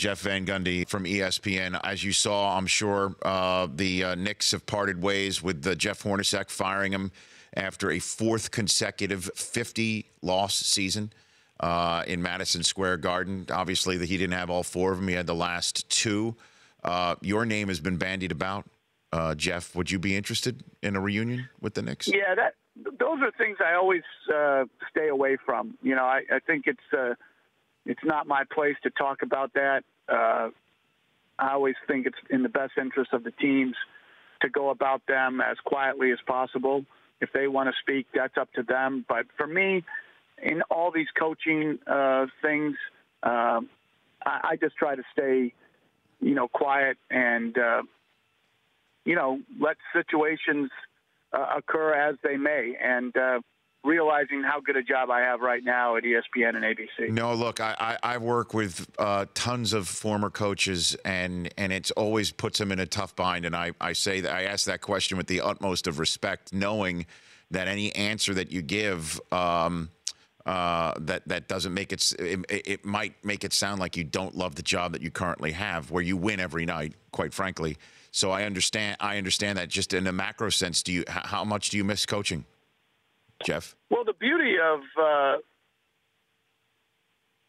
Jeff Van Gundy from ESPN. As you saw, I'm sure the Knicks have parted ways with Jeff Hornacek, firing him after a fourth consecutive 50-loss season in Madison Square Garden. Obviously, he didn't have all four of them. He had the last two. Your name has been bandied about. Jeff, would you be interested in a reunion with the Knicks? Yeah, those are things I always stay away from. You know, I think it's not my place to talk about that. I always think it's in the best interest of the teams to go about them as quietly as possible. If they want to speak, that's up to them. But for me, in all these coaching things, I just try to stay, quiet and, let situations occur as they may. And realizing how good a job I have right now at ESPN and ABC. No, look, I work with tons of former coaches, and it's always puts them in a tough bind. And I ask that question with the utmost of respect, knowing that any answer that you give that doesn't make it might make it sound like you don't love the job that you currently have, where you win every night, quite frankly. So I understand that. Just in a macro sense, how much do you miss coaching, Jeff? Well, the beauty of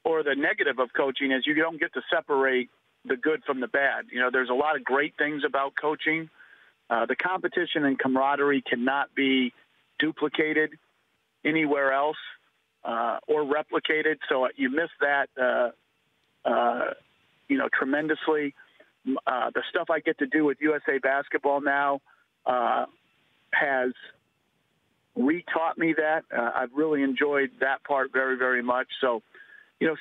or the negative of coaching is you don't get to separate the good from the bad. There's a lot of great things about coaching. The competition and camaraderie cannot be duplicated anywhere else or replicated. So you miss that, tremendously. The stuff I get to do with USA Basketball now has retaught me that. I've really enjoyed that part very, very much. So,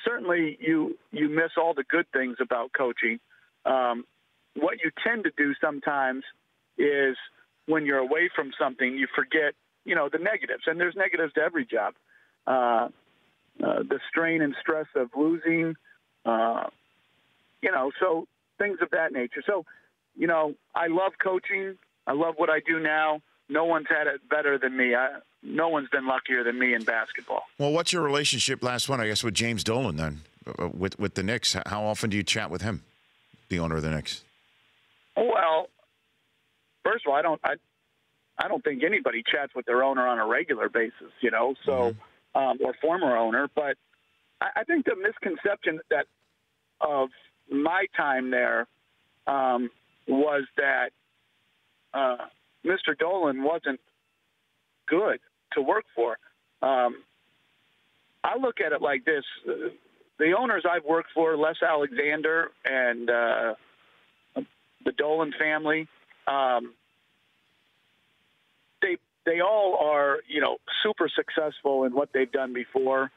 certainly you miss all the good things about coaching. What you tend to do sometimes is when you're away from something, you forget, the negatives. And there's negatives to every job. The strain and stress of losing, so things of that nature. So, I love coaching. I love what I do now. No one's had it better than me. No one's been luckier than me in basketball. Well, what's your relationship, last one, I guess, with James Dolan then, with the Knicks? How often do you chat with him, the owner of the Knicks? Well, first of all, I don't think anybody chats with their owner on a regular basis, so or former owner. But I think the misconception that of my time there was that Mr. Dolan wasn't good to work for. I look at it like this. The owners I've worked for, Les Alexander and the Dolan family, they all are, super successful in what they've done before,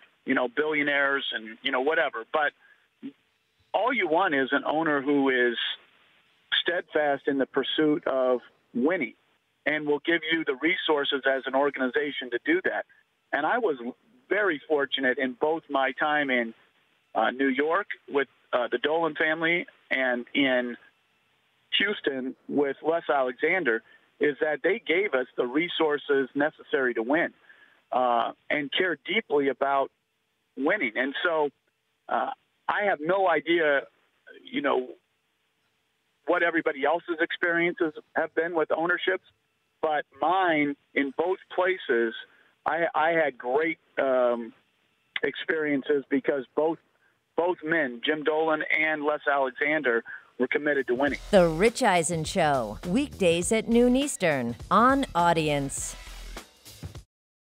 billionaires and, whatever. But all you want is an owner who is steadfast in the pursuit of winning and will give you the resources as an organization to do that. And I was very fortunate in both my time in New York with the Dolan family and in Houston with Les Alexander, is that they gave us the resources necessary to win and care deeply about winning. And so I have no idea, what everybody else's experiences have been with ownerships, but mine in both places, I had great experiences because both men, Jim Dolan and Les Alexander, were committed to winning. The Rich Eisen Show, weekdays at noon Eastern on Audience.